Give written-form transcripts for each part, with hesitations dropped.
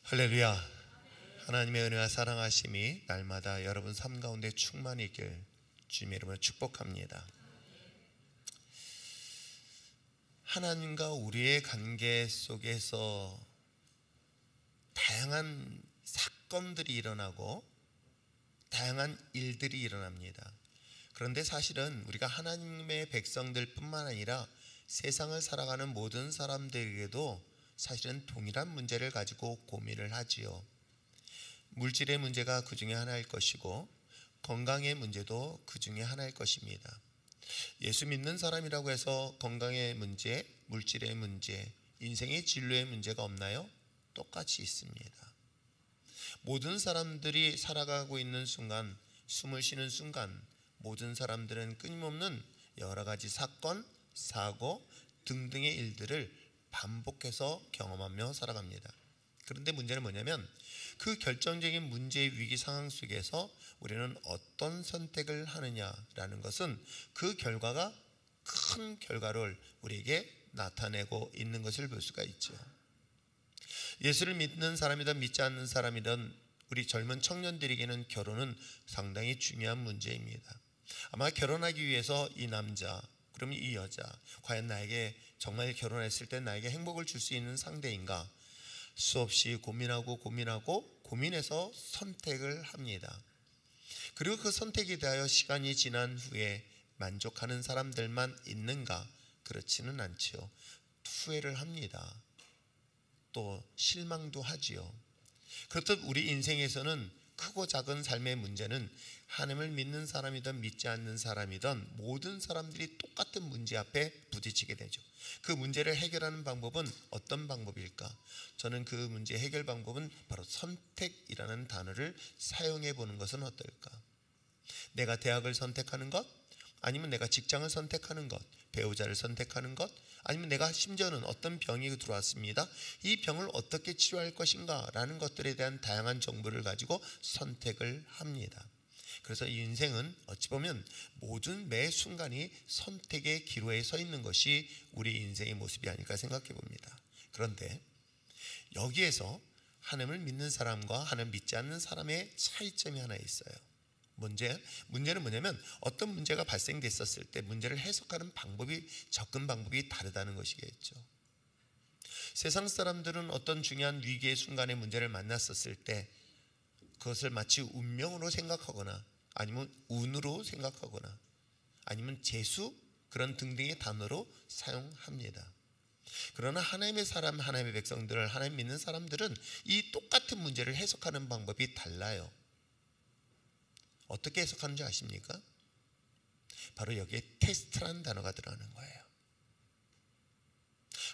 할렐루야. 하나님의 은혜와 사랑하심이 날마다 여러분 삶 가운데 충만히 있길 주님의 이름으로 축복합니다. 하나님과 우리의 관계 속에서 다양한 사건들이 일어나고 다양한 일들이 일어납니다. 그런데 사실은 우리가 하나님의 백성들 뿐만 아니라 세상을 살아가는 모든 사람들에게도 사실은 동일한 문제를 가지고 고민을 하지요. 물질의 문제가 그 중에 하나일 것이고 건강의 문제도 그 중에 하나일 것입니다. 예수 믿는 사람이라고 해서 건강의 문제, 물질의 문제, 인생의 진로의 문제가 없나요? 똑같이 있습니다. 모든 사람들이 살아가고 있는 순간, 숨을 쉬는 순간 모든 사람들은 끊임없는 여러 가지 사건, 사고 등등의 일들을 반복해서 경험하며 살아갑니다. 그런데 문제는 뭐냐면 그 결정적인 문제의 위기 상황 속에서 우리는 어떤 선택을 하느냐라는 것은 그 결과가 큰 결과를 우리에게 나타내고 있는 것을 볼 수가 있죠. 예수를 믿는 사람이든 믿지 않는 사람이든 우리 젊은 청년들에게는 결혼은 상당히 중요한 문제입니다. 아마 결혼하기 위해서 이 남자, 그러면 이 여자, 과연 나에게 정말 결혼했을 때 나에게 행복을 줄 수 있는 상대인가? 수없이 고민해서 선택을 합니다. 그리고 그 선택에 대하여 시간이 지난 후에 만족하는 사람들만 있는가? 그렇지는 않지요. 후회를 합니다. 또 실망도 하지요. 그렇듯 우리 인생에서는 크고 작은 삶의 문제는 하나님을 믿는 사람이든 믿지 않는 사람이든 모든 사람들이 똑같은 문제 앞에 부딪히게 되죠. 그 문제를 해결하는 방법은 어떤 방법일까? 저는 그 문제 해결 방법은 바로 선택이라는 단어를 사용해 보는 것은 어떨까? 내가 대학을 선택하는 것, 아니면 내가 직장을 선택하는 것, 배우자를 선택하는 것, 아니면 내가 심지어는 어떤 병이 들어왔습니다. 이 병을 어떻게 치료할 것인가 라는 것들에 대한 다양한 정보를 가지고 선택을 합니다. 그래서 이 인생은 어찌 보면 모든 매 순간이 선택의 기로에 서 있는 것이 우리 인생의 모습이 아닐까 생각해 봅니다. 그런데 여기에서 하나님을 믿는 사람과 하나님 믿지 않는 사람의 차이점이 하나 있어요. 문제는 뭐냐면 어떤 문제가 발생됐었을 때 문제를 해석하는 방법이, 접근 방법이 다르다는 것이겠죠. 세상 사람들은 어떤 중요한 위기의 순간에 문제를 만났었을 때 그것을 마치 운명으로 생각하거나 아니면 운으로 생각하거나 아니면 재수, 그런 등등의 단어로 사용합니다. 그러나 하나님의 사람, 하나님의 백성들, 하나님 믿는 사람들은 이 똑같은 문제를 해석하는 방법이 달라요. 어떻게 해석하는지 아십니까? 바로 여기에 테스트라는 단어가 들어가는 거예요.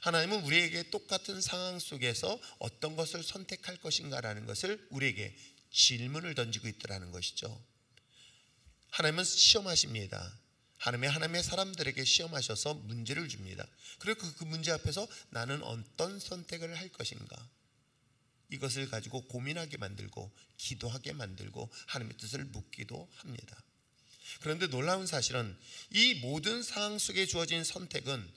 하나님은 우리에게 똑같은 상황 속에서 어떤 것을 선택할 것인가라는 것을 우리에게 질문을 던지고 있더라는 것이죠. 하나님은 시험하십니다. 하나님의 사람들에게 시험하셔서 문제를 줍니다. 그리고 그 문제 앞에서 나는 어떤 선택을 할 것인가, 이것을 가지고 고민하게 만들고 기도하게 만들고 하나님의 뜻을 묻기도 합니다. 그런데 놀라운 사실은 이 모든 상황 속에 주어진 선택은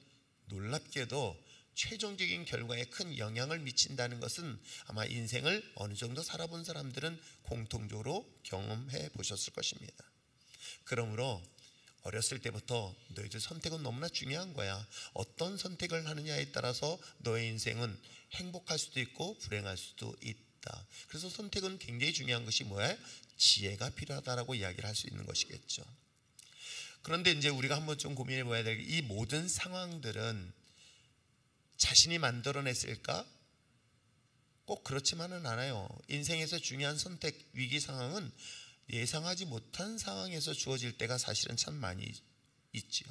놀랍게도 최종적인 결과에 큰 영향을 미친다는 것은 아마 인생을 어느 정도 살아본 사람들은 공통적으로 경험해 보셨을 것입니다. 그러므로 어렸을 때부터 너희들 선택은 너무나 중요한 거야. 어떤 선택을 하느냐에 따라서 너의 인생은 행복할 수도 있고 불행할 수도 있다. 그래서 선택은 굉장히 중요한 것이 뭐야? 지혜가 필요하다라고 이야기를 할 수 있는 것이겠죠. 그런데 이제 우리가 한번 좀 고민해 봐야 될 이 모든 상황들은 자신이 만들어냈을까? 꼭 그렇지만은 않아요. 인생에서 중요한 선택, 위기 상황은 예상하지 못한 상황에서 주어질 때가 사실은 참 많이 있지요.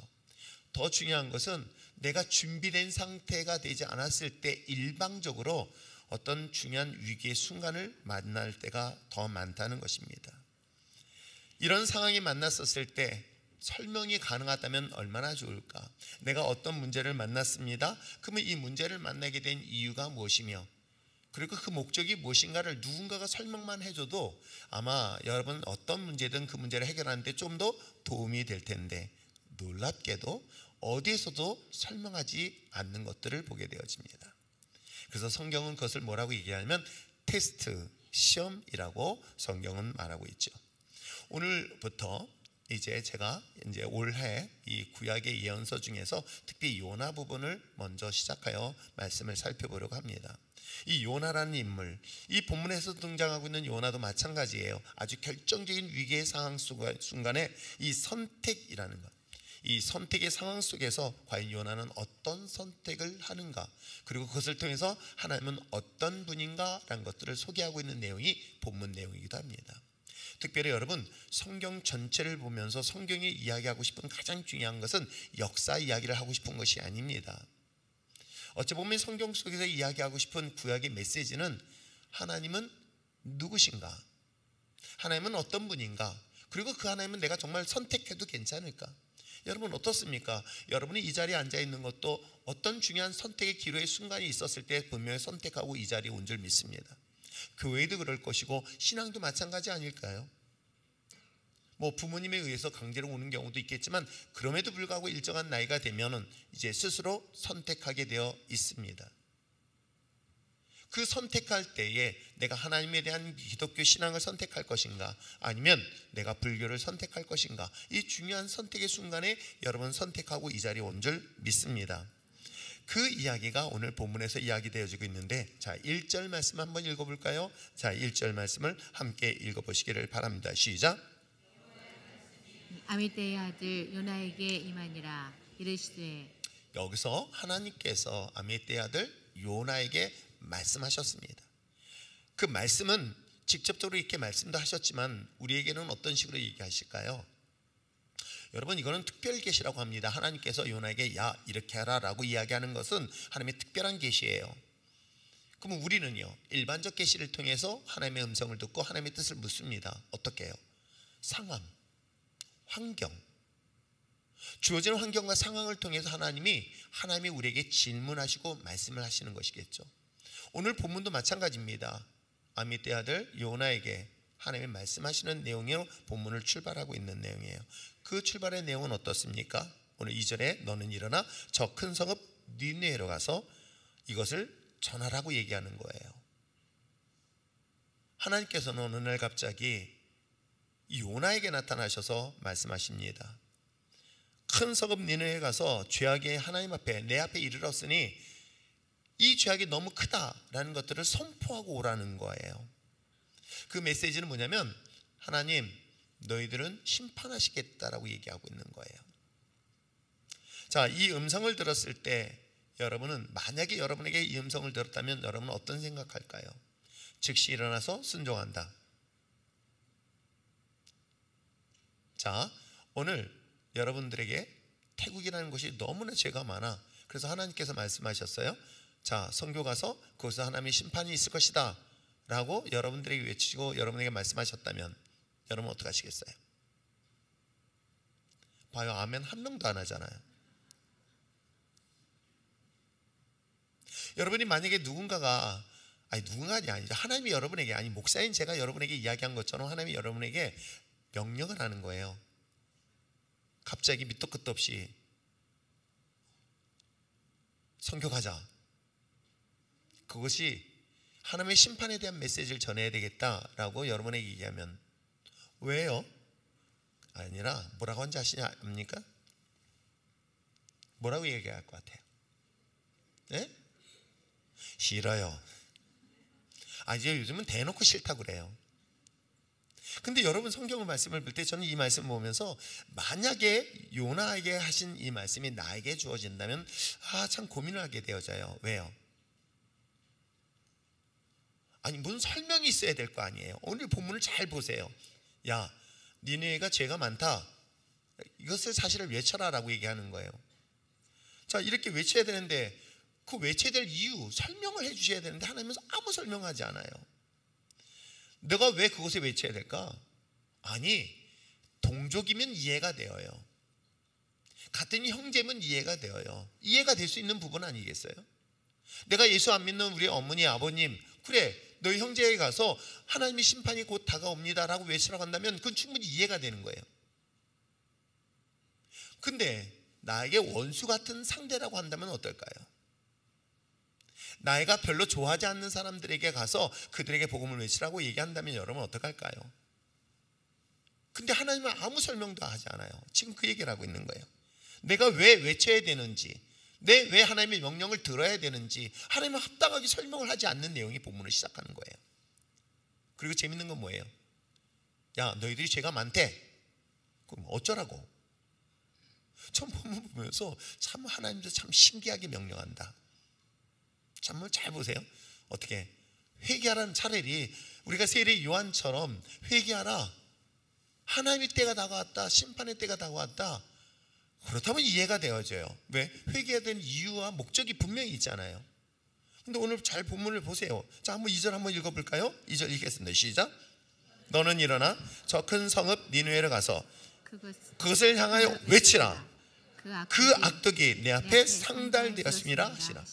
더 중요한 것은 내가 준비된 상태가 되지 않았을 때 일방적으로 어떤 중요한 위기의 순간을 만날 때가 더 많다는 것입니다. 이런 상황이 만났었을 때 설명이 가능하다면 얼마나 좋을까? 내가 어떤 문제를 만났습니다. 그러면 이 문제를 만나게 된 이유가 무엇이며 그리고 그 목적이 무엇인가를 누군가가 설명만 해줘도 아마 여러분 어떤 문제든 그 문제를 해결하는데 좀 더 도움이 될 텐데, 놀랍게도 어디에서도 설명하지 않는 것들을 보게 되어집니다. 그래서 성경은 그것을 뭐라고 얘기하냐면 테스트, 시험이라고 성경은 말하고 있죠. 오늘부터 이제 제가 올해 이 구약의 예언서 중에서 특히 요나 부분을 먼저 시작하여 말씀을 살펴보려고 합니다. 이 요나라는 인물, 이 본문에서 등장하고 있는 요나도 마찬가지예요. 아주 결정적인 위기의 상황 순간에 이 선택이라는 것, 이 선택의 상황 속에서 과연 요나는 어떤 선택을 하는가, 그리고 그것을 통해서 하나님은 어떤 분인가 라는 것들을 소개하고 있는 내용이 본문 내용이기도 합니다. 특별히 여러분, 성경 전체를 보면서 성경이 이야기하고 싶은 가장 중요한 것은 역사 이야기를 하고 싶은 것이 아닙니다. 어찌 보면 성경 속에서 이야기하고 싶은 구약의 메시지는 하나님은 누구신가? 하나님은 어떤 분인가? 그리고 그 하나님은 내가 정말 선택해도 괜찮을까? 여러분 어떻습니까? 여러분이 이 자리에 앉아 있는 것도 어떤 중요한 선택의 기로의 순간이 있었을 때 분명히 선택하고 이 자리에 온 줄 믿습니다. 교회도 그럴 것이고 신앙도 마찬가지 아닐까요? 뭐 부모님에 의해서 강제로 오는 경우도 있겠지만 그럼에도 불구하고 일정한 나이가 되면은 이제 스스로 선택하게 되어 있습니다. 그 선택할 때에 내가 하나님에 대한 기독교 신앙을 선택할 것인가, 아니면 내가 불교를 선택할 것인가, 이 중요한 선택의 순간에 여러분 선택하고 이 자리에 온 줄 믿습니다. 그 이야기가 오늘 본문에서 이야기되어지고 있는데, 자 1절 말씀 한번 읽어볼까요? 자 1절 말씀을 함께 읽어보시기를 바랍니다. 시작. 아미떼의 아들 요나에게 임하니라. 이르시되, 여기서 하나님께서 아미떼의 아들 요나에게 말씀하셨습니다. 그 말씀은 직접적으로 이렇게 말씀도 하셨지만 우리에게는 어떤 식으로 얘기하실까요? 여러분, 이거는 특별 계시라고 합니다. 하나님께서 요나에게 야 이렇게 하라 라고 이야기하는 것은 하나님의 특별한 계시예요. 그럼 우리는요, 일반적 계시를 통해서 하나님의 음성을 듣고 하나님의 뜻을 묻습니다. 어떻게 해요? 상황, 환경, 주어진 환경과 상황을 통해서 하나님이 우리에게 질문하시고 말씀을 하시는 것이겠죠. 오늘 본문도 마찬가지입니다. 아미떼 아들 요나에게 하나님이 말씀하시는 내용으로 본문을 출발하고 있는 내용이에요. 그 출발의 내용은 어떻습니까? 오늘 2절에 너는 일어나 저 큰 성읍 니느웨로 가서 이것을 전하라고 얘기하는 거예요. 하나님께서는 어느 날 갑자기 요나에게 나타나셔서 말씀하십니다. 큰 성읍 니느웨에 가서 죄악이 하나님 앞에 내 앞에 이르렀으니 이 죄악이 너무 크다라는 것들을 선포하고 오라는 거예요. 그 메시지는 뭐냐면 하나님 너희들은 심판하시겠다라고 얘기하고 있는 거예요. 자, 이 음성을 들었을 때 여러분은, 만약에 여러분에게 이 음성을 들었다면 여러분은 어떤 생각할까요? 즉시 일어나서 순종한다. 자, 오늘 여러분들에게 태국이라는 곳이 너무나 죄가 많아. 그래서 하나님께서 말씀하셨어요. 자, 선교 가서 거기서 하나님의 심판이 있을 것이다 라고 여러분들에게 외치고 여러분에게 말씀하셨다면 여러분 어떻게 하시겠어요? 봐요, 아멘 한 명도 안 하잖아요. 여러분이 만약에 누군가가 아니죠, 하나님이 여러분에게, 아니 목사인 제가 여러분에게 이야기한 것처럼 하나님이 여러분에게 명령을 하는 거예요. 갑자기 밑도 끝도 없이 선교 가자. 그것이 하나님의 심판에 대한 메시지를 전해야 되겠다라고 여러분에게 얘기하면 왜요? 아니라 뭐라고 하는지 아십니까? 뭐라고 얘기할 것 같아요? 네? 싫어요. 이제 요즘은 대놓고 싫다고 그래요. 근데 여러분 성경의 말씀을 볼 때 저는 이 말씀을 보면서 만약에 요나에게 하신 이 말씀이 나에게 주어진다면 참 고민을 하게 되어져요. 왜요? 아니 무슨 설명이 있어야 될 거 아니에요. 오늘 본문을 잘 보세요. 야 니네가 죄가 많다, 이것을 사실을 외쳐라 라고 얘기하는 거예요. 자, 이렇게 외쳐야 되는데 그 외쳐야 될 이유 설명을 해 주셔야 되는데 하나님은 아무 설명하지 않아요. 내가 왜 그것을 외쳐야 될까? 아니 동족이면 이해가 되어요. 같은 형제면 이해가 되어요. 이해가 될 수 있는 부분 아니겠어요? 내가 예수 안 믿는 우리 어머니 아버님, 그래 너희 형제에게 가서 하나님의 심판이 곧 다가옵니다 라고 외치라고 한다면 그건 충분히 이해가 되는 거예요. 근데 나에게 원수 같은 상대라고 한다면 어떨까요? 나이가 별로 좋아하지 않는 사람들에게 가서 그들에게 복음을 외치라고 얘기한다면 여러분 어떡할까요? 근데 하나님은 아무 설명도 하지 않아요. 지금 그 얘기를 하고 있는 거예요. 내가 왜 외쳐야 되는지, 왜 하나님의 명령을 들어야 되는지 하나님은 합당하게 설명을 하지 않는 내용이 본문을 시작하는 거예요. 그리고 재밌는 건 뭐예요? 야, 너희들이 죄가 많대. 그럼 어쩌라고? 전 본문 보면서 참 하나님도 참 신기하게 명령한다. 참 잘 보세요. 어떻게 회개하라는, 차라리 우리가 세례 요한처럼 회개하라, 하나님의 때가 다가왔다, 심판의 때가 다가왔다, 그렇다면 이해가 되어져요. 왜? 회개해야 되는 이유와 목적이 분명히 있잖아요. 근데 오늘 잘 본문을 보세요. 자, 한번 2절 한번 읽어볼까요? 2절 읽겠습니다. 시작. 너는 일어나 저 큰 성읍 니느웨로 가서 그것을 향하여 외치라. 그 악독이 내 앞에 상달되었음이라 하시라.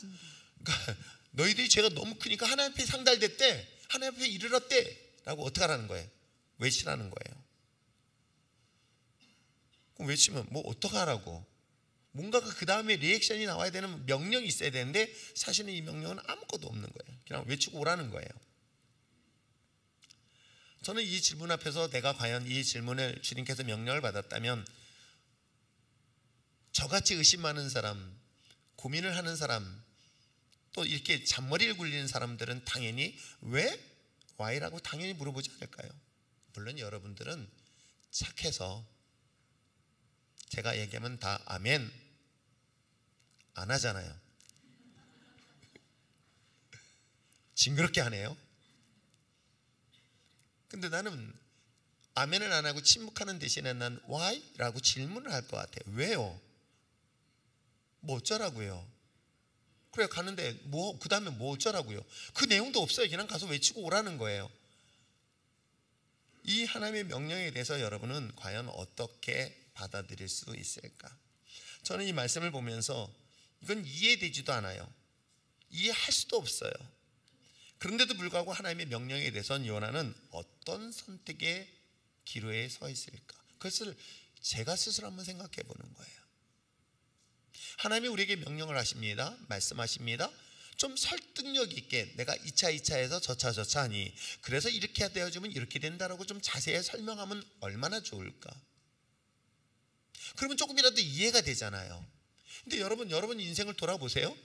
그러니까 너희들이 죄가 너무 크니까 하나님 앞에 상달됐대, 하나님 앞에 이르렀대 라고 어떻게 하라는 거예요? 외치라는 거예요. 그럼 외치면 뭐 어떻게 하라고? 뭔가가 그 다음에 리액션이 나와야 되는 명령이 있어야 되는데 사실은 이 명령은 아무것도 없는 거예요. 그냥 외치고 오라는 거예요. 저는 이 질문 앞에서 내가 과연 이 질문을 주님께서 명령을 받았다면 저같이 의심 많은 사람, 고민을 하는 사람, 또 이렇게 잔머리를 굴리는 사람들은 당연히 왜? Why라고 당연히 물어보지 않을까요? 물론 여러분들은 착해서 제가 얘기하면 다 아멘 안 하잖아요. 징그럽게 하네요. 근데 나는 아멘을 안 하고 침묵하는 대신에 난 why? 라고 질문을 할 것 같아요. 왜요? 뭐 어쩌라고요? 그래 가는데 뭐 그 다음에 뭐 어쩌라고요? 그 내용도 없어요. 그냥 가서 외치고 오라는 거예요. 이 하나님의 명령에 대해서 여러분은 과연 어떻게 받아들일 수 있을까? 저는 이 말씀을 보면서 이건 이해되지도 않아요. 이해할 수도 없어요. 그런데도 불구하고 하나님의 명령에 대해서는 요나는 어떤 선택의 기로에 서 있을까? 그것을 제가 스스로 한번 생각해 보는 거예요. 하나님이 우리에게 명령을 하십니다. 말씀하십니다. 좀 설득력 있게 내가 2차 2차에서 저차 하니 그래서 이렇게 되어지면 이렇게 된다라고 좀 자세히 설명하면 얼마나 좋을까? 그러면 조금이라도 이해가 되잖아요. 근데 여러분 인생을 돌아보세요.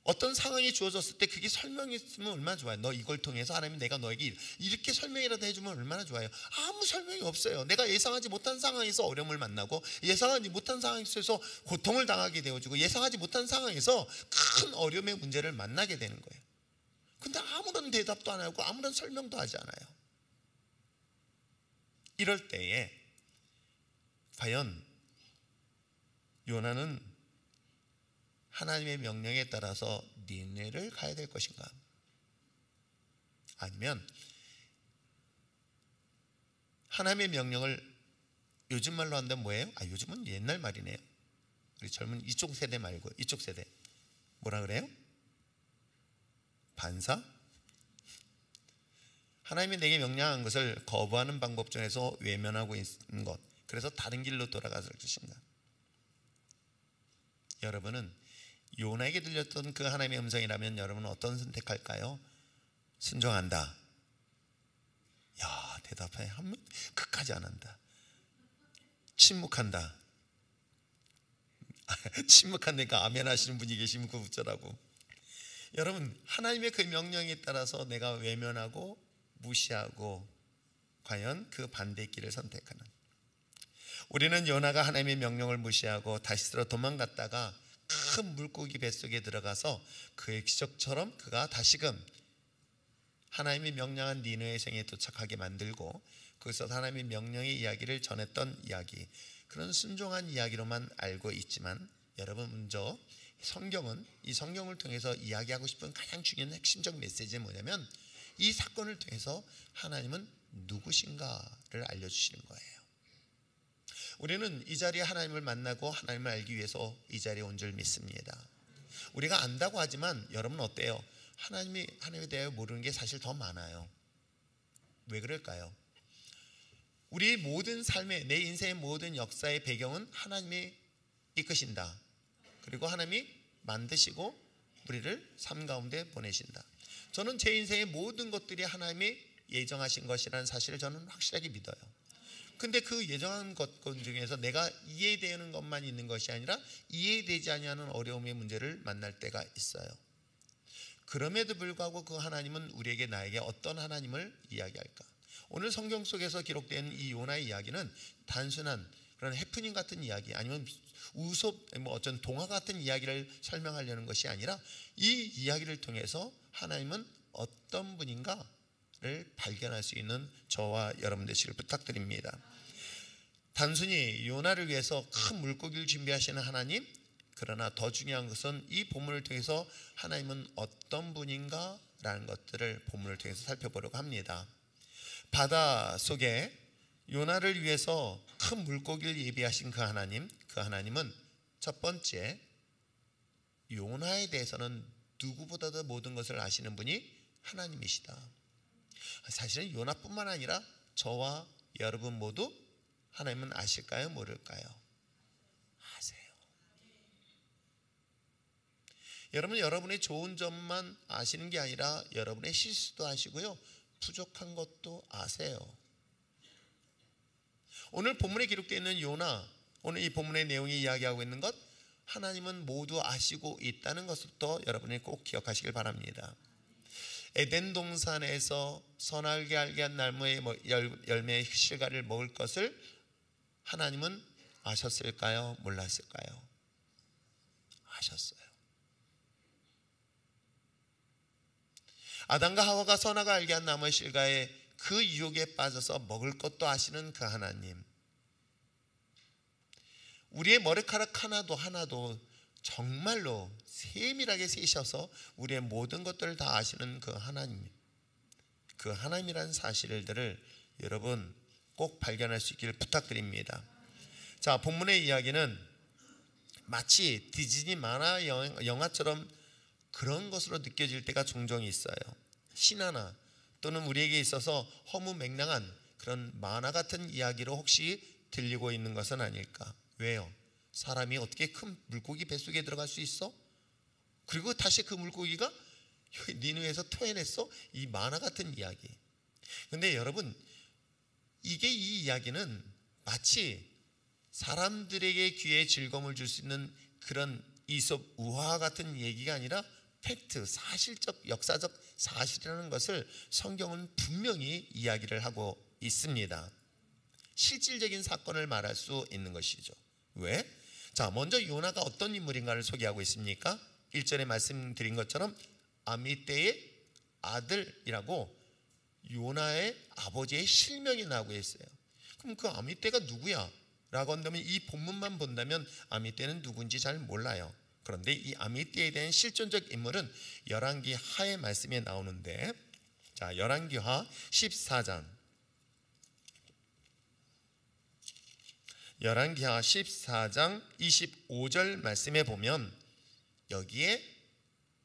어떤 상황이 주어졌을 때 그게 설명이 있으면 얼마나 좋아요. 너 이걸 통해서 하나님이 내가 너에게 이렇게 설명이라도 해주면 얼마나 좋아요. 아무 설명이 없어요. 내가 예상하지 못한 상황에서 어려움을 만나고 예상하지 못한 상황에서 고통을 당하게 되어지고 예상하지 못한 상황에서 큰 어려움의 문제를 만나게 되는 거예요. 근데 아무런 대답도 안 하고 아무런 설명도 하지 않아요. 이럴 때에 과연 요나는 하나님의 명령에 따라서 니느웨를 가야 될 것인가? 아니면 하나님의 명령을 요즘 말로 한다면 뭐예요? 요즘은 옛날 말이네요. 우리 젊은 이쪽 세대 말고 이쪽 세대 뭐라 그래요? 반사? 하나님이 내게 명령한 것을 거부하는 방법 중에서 외면하고 있는 것, 그래서 다른 길로 돌아가서 것인가? 여러분은 요나에게 들렸던 그 하나님의 음성이라면 여러분은 어떤 선택할까요? 순종한다. 야, 대답해. 하면 끝까지 안 한다. 침묵한다. 침묵한다니까 아멘 하시는 분이 계시면 그거 어쩌라고. 여러분, 하나님의 그 명령에 따라서 내가 외면하고 무시하고 과연 그 반대의 길을 선택하는, 우리는 요나가 하나님의 명령을 무시하고 다시스로 도망갔다가 큰 물고기 뱃속에 들어가서 그의 기적처럼 그가 다시금 하나님이 명령한 니느웨 성에 도착하게 만들고 거기서 하나님의 명령의 이야기를 전했던 이야기, 그런 순종한 이야기로만 알고 있지만 여러분, 먼저 성경은 이 성경을 통해서 이야기하고 싶은 가장 중요한 핵심적 메시지는 뭐냐면 이 사건을 통해서 하나님은 누구신가를 알려주시는 거예요. 우리는 이 자리에 하나님을 만나고 하나님을 알기 위해서 이 자리에 온 줄 믿습니다. 우리가 안다고 하지만 여러분 어때요? 하나님에 대해 모르는 게 사실 더 많아요. 왜 그럴까요? 우리 모든 삶의, 내 인생의 모든 역사의 배경은 하나님이 이끄신다. 그리고 하나님이 만드시고 우리를 삶 가운데 보내신다. 저는 제 인생의 모든 것들이 하나님이 예정하신 것이라는 사실을 저는 확실하게 믿어요. 근데 그 예정한 것 중에서 내가 이해되는 것만 있는 것이 아니라 이해되지 아니하는 어려움의 문제를 만날 때가 있어요. 그럼에도 불구하고 그 하나님은 우리에게 나에게 어떤 하나님을 이야기할까? 오늘 성경 속에서 기록된 이 요나의 이야기는 단순한 그런 해프닝 같은 이야기 아니면 우섭 어쩐 동화 같은 이야기를 설명하려는 것이 아니라 이 이야기를 통해서 하나님은 어떤 분인가를 발견할 수 있는 저와 여러분 되시길 부탁드립니다. 단순히 요나를 위해서 큰 물고기를 준비하시는 하나님, 그러나 더 중요한 것은 이 본문을 통해서 하나님은 어떤 분인가라는 것들을 본문을 통해서 살펴보려고 합니다. 바다 속에 요나를 위해서 큰 물고기를 예비하신 그 하나님은 첫 번째, 요나에 대해서는 누구보다도 모든 것을 아시는 분이 하나님이시다. 사실은 요나뿐만 아니라 저와 여러분 모두 하나님은 아실까요? 모를까요? 아세요. 여러분, 여러분의 좋은 점만 아시는 게 아니라 여러분의 실수도 아시고요, 부족한 것도 아세요. 오늘 본문에 기록되어 있는 요나, 오늘 이 본문의 내용이 이야기하고 있는 것, 하나님은 모두 아시고 있다는 것부터 여러분이 꼭 기억하시길 바랍니다. 에덴 동산에서 선하게 알게 한 나무의 열매의 실과를 먹을 것을 하나님은 아셨을까요? 몰랐을까요? 아셨어요. 아담과 하와가 선하게 알게 한 나무의 실과에 그 유혹에 빠져서 먹을 것도 아시는 그 하나님, 우리의 머리카락 하나도 정말로 세밀하게 세셔서 우리의 모든 것들을 다 아시는 그 하나님, 그 하나님이라는 사실들을 여러분 꼭 발견할 수 있기를 부탁드립니다. 자, 본문의 이야기는 마치 디즈니 만화 영화처럼 그런 것으로 느껴질 때가 종종 있어요. 신화나 또는 우리에게 있어서 허무맹랑한 그런 만화 같은 이야기로 혹시 들리고 있는 것은 아닐까? 왜요? 사람이 어떻게 큰 물고기 뱃속에 들어갈 수 있어? 그리고 다시 그 물고기가 니누에서 토해냈어? 이 만화 같은 이야기. 근데 여러분, 이게 이 이야기는 마치 사람들에게 귀에 즐거움을 줄 수 있는 그런 이솝 우화 같은 얘기가 아니라 팩트, 사실적, 역사적 사실이라는 것을 성경은 분명히 이야기를 하고 있습니다. 실질적인 사건을 말할 수 있는 것이죠. 왜? 자, 먼저 요나가 어떤 인물인가를 소개하고 있습니까? 1절에 말씀드린 것처럼 아미떼의 아들이라고 요나의 아버지의 실명이 나오고 있어요. 그럼 그 아미떼가 누구야? 라고 한다면 이 본문만 본다면 아미떼는 누군지 잘 몰라요. 그런데 이 아미떼에 대한 실존적 인물은 열왕기 하의 말씀에 나오는데, 자, 열왕기 하 14장, 열왕기 하 14장 25절 말씀에 보면 여기에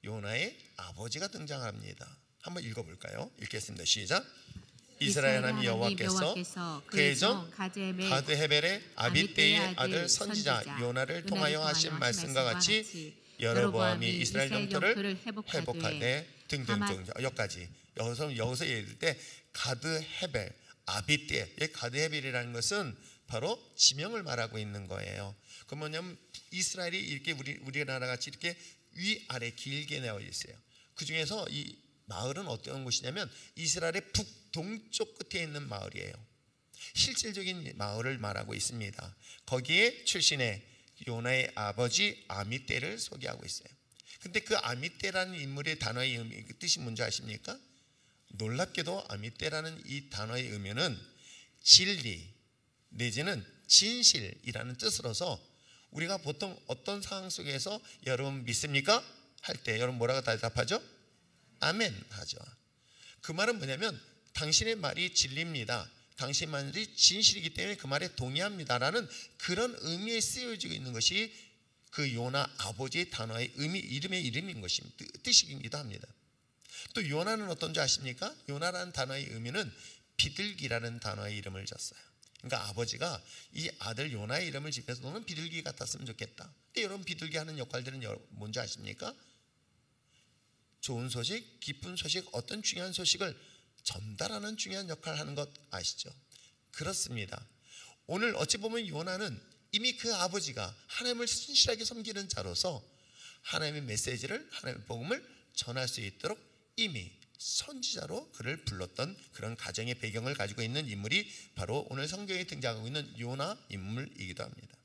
요나의 아버지가 등장합니다. 한번 읽어볼까요? 읽겠습니다. 시작. 이스라엘 하나님 여호와께서 그의 종 가드헤벨의 아비떼의 아들 선지자 요나를 통하여 하신 말씀과 같이 여로보암이 이스라엘 영토를 회복하되 등등등. 여기까지. 여기서 얘기할 때 가드헤벨, 아비떼, 가드헤벨이라는 것은 바로 지명을 말하고 있는 거예요. 그 뭐냐면 이스라엘이 이렇게 우리나라 같이 이렇게 위아래 길게 나와 있어요. 그 중에서 이 마을은 어떤 곳이냐면 이스라엘의 북동쪽 끝에 있는 마을이에요. 실질적인 마을을 말하고 있습니다. 거기에 출신의 요나의 아버지 아미떼를 소개하고 있어요. 근데 그 아미떼라는 인물의 단어의 뜻이 뭔지 아십니까? 놀랍게도 아미떼라는 이 단어의 의미는 진리 내지는 진실이라는 뜻으로서 우리가 보통 어떤 상황 속에서 여러분 믿습니까? 할 때 여러분 뭐라고 대답하죠? 아멘 하죠. 그 말은 뭐냐면 당신의 말이 진리입니다. 당신의 말이 진실이기 때문에 그 말에 동의합니다라는 그런 의미에 쓰여지고 있는 것이 그 요나 아버지의 단어의 이름의 이름인 것입니다. 뜻이기도 합니다. 또 요나는 어떤지 아십니까? 요나라는 단어의 의미는 비둘기라는 단어의 이름을 줬어요. 그러니까 아버지가 이 아들 요나의 이름을 지어서 너는 비둘기 같았으면 좋겠다. 근데 여러분 비둘기 하는 역할들은 뭔지 아십니까? 좋은 소식, 기쁜 소식, 어떤 중요한 소식을 전달하는 중요한 역할을 하는 것 아시죠? 그렇습니다. 오늘 어찌 보면 요나는 이미 그 아버지가 하나님을 신실하게 섬기는 자로서 하나님의 메시지를, 하나님의 복음을 전할 수 있도록 이미 선지자로 그를 불렀던 그런 가정의 배경을 가지고 있는 인물이 바로 오늘 성경에 등장하고 있는 요나 인물이기도 합니다.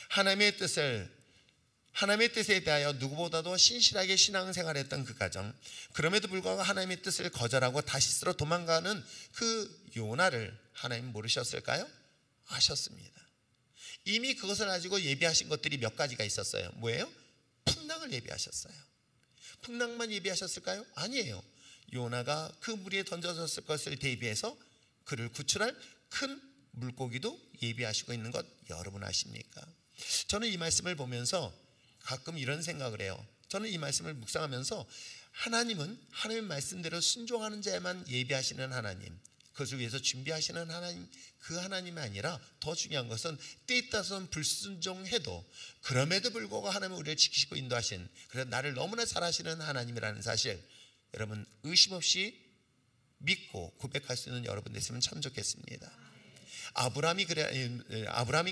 하나님의 뜻에 대하여 누구보다도 신실하게 신앙생활했던 그 가정, 그럼에도 불구하고 하나님의 뜻을 거절하고 다시스로 도망가는 그 요나를 하나님 모르셨을까요? 아셨습니다. 이미 그것을 가지고 예비하신 것들이 몇 가지가 있었어요. 뭐예요? 풍랑을 예비하셨어요. 풍랑만 예비하셨을까요? 아니에요. 요나가 그 물에 던져졌을 것을 대비해서 그를 구출할 큰 물고기도 예비하시고 있는 것 여러분 아십니까? 저는 이 말씀을 보면서 가끔 이런 생각을 해요. 저는 이 말씀을 묵상하면서 하나님은 하나님의 말씀대로 순종하는 자에만 예비하시는 하나님, 그것을 위해서 준비하시는 하나님, 그 하나님이 아니라 더 중요한 것은 때에 따라서는 불순종해도 그럼에도 불구하고 하나님은 우리를 지키시고 인도하신, 그래서 나를 너무나 잘하시는 하나님이라는 사실 여러분 의심 없이 믿고 고백할 수 있는 여러분 됐으면 참 좋겠습니다. 아브라함이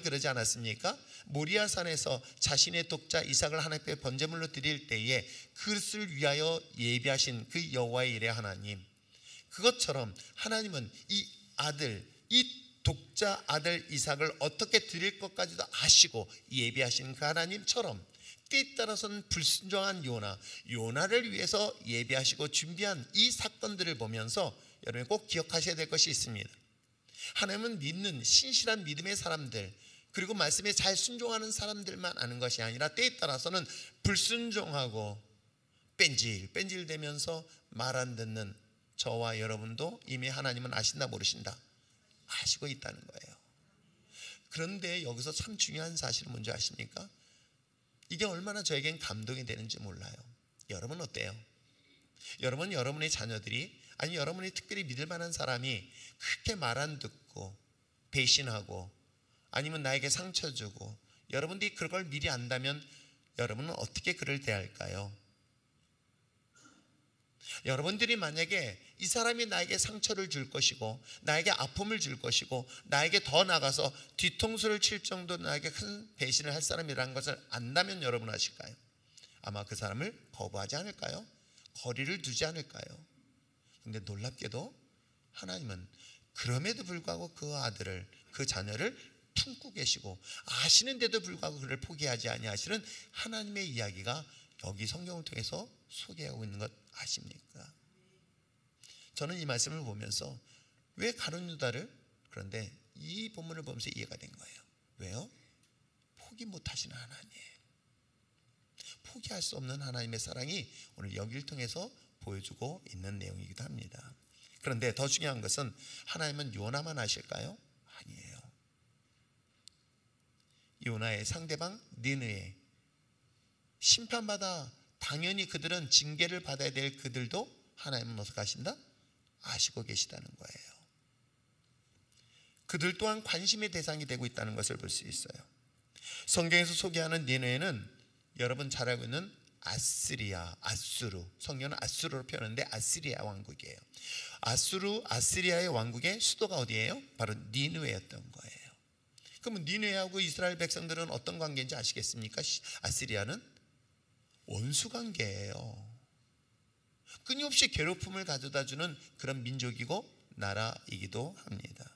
그러지 않았습니까? 모리아산에서 자신의 독자 이삭을 하나님께 번제물로 드릴 때에 그것을 위하여 예비하신 그 여호와의 일의 하나님, 그것처럼 하나님은 이 독자 아들 이삭을 어떻게 드릴 것까지도 아시고 예비하신 그 하나님처럼 때에 따라서는 불순종한 요나를 위해서 예비하시고 준비한 이 사건들을 보면서 여러분이 꼭 기억하셔야 될 것이 있습니다. 하나님은 믿는 신실한 믿음의 사람들, 그리고 말씀에 잘 순종하는 사람들만 아는 것이 아니라 때에 따라서는 불순종하고 뺀질되면서 말 안 듣는 저와 여러분도 이미 하나님은 아신다 모르신다? 아시고 있다는 거예요. 그런데 여기서 참 중요한 사실은 뭔지 아십니까? 이게 얼마나 저에겐 감동이 되는지 몰라요. 여러분 어때요? 여러분, 여러분의 자녀들이, 아니 여러분이 특별히 믿을 만한 사람이 그렇게 말 안 듣고 배신하고 아니면 나에게 상처 주고 여러분들이 그걸 미리 안다면 여러분은 어떻게 그를 대할까요? 여러분들이 만약에 이 사람이 나에게 상처를 줄 것이고 나에게 아픔을 줄 것이고 나에게 더 나가서 뒤통수를 칠 정도로 나에게 큰 배신을 할 사람이라는 것을 안다면 여러분 아실까요? 아마 그 사람을 거부하지 않을까요? 거리를 두지 않을까요? 근데 놀랍게도 하나님은 그럼에도 불구하고 그 아들을, 그 자녀를 품고 계시고 아시는데도 불구하고 그를 포기하지 아니하시는 하나님의 이야기가 여기 성경을 통해서 소개하고 있는 것 아십니까? 저는 이 말씀을 보면서 왜 가룟 유다를, 그런데 이 본문을 보면서 이해가 된 거예요. 왜요? 포기 못하시는 하나님, 포기할 수 없는 하나님의 사랑이 오늘 여기를 통해서 보여주고 있는 내용이기도 합니다. 그런데 더 중요한 것은 하나님은 요나만 아실까요? 아니에요. 요나의 상대방 니느웨, 심판받아 당연히 그들은 징계를 받아야 될 그들도 하나님은 어떻게 하신다? 아시고 계시다는 거예요. 그들 또한 관심의 대상이 되고 있다는 것을 볼 수 있어요. 성경에서 소개하는 니느웨는 여러분 잘 알고 있는 아수르, 성경은 아수르로 표현하는데 아시리아 왕국이에요. 아시리아의 왕국의 수도가 어디예요? 바로 니느웨였던 거예요. 그러면 니느웨하고 이스라엘 백성들은 어떤 관계인지 아시겠습니까? 아시리아는 원수 관계예요. 끊임없이 괴롭힘을 가져다 주는 그런 민족이고 나라이기도 합니다.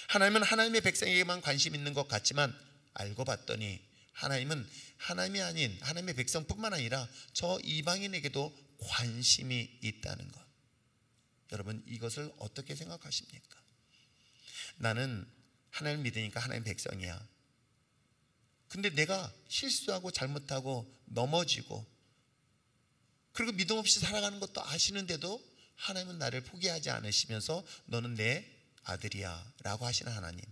하나님은 하나님의 백성에게만 관심 있는 것 같지만 알고 봤더니 하나님은 하나님이 아닌 하나님의 백성뿐만 아니라 저 이방인에게도 관심이 있다는 것. 여러분 이것을 어떻게 생각하십니까? 나는 하나님을 믿으니까 하나님 백성이야. 근데 내가 실수하고 잘못하고 넘어지고 그리고 믿음 없이 살아가는 것도 아시는데도 하나님은 나를 포기하지 않으시면서 너는 내 아들이야 라고 하시는 하나님.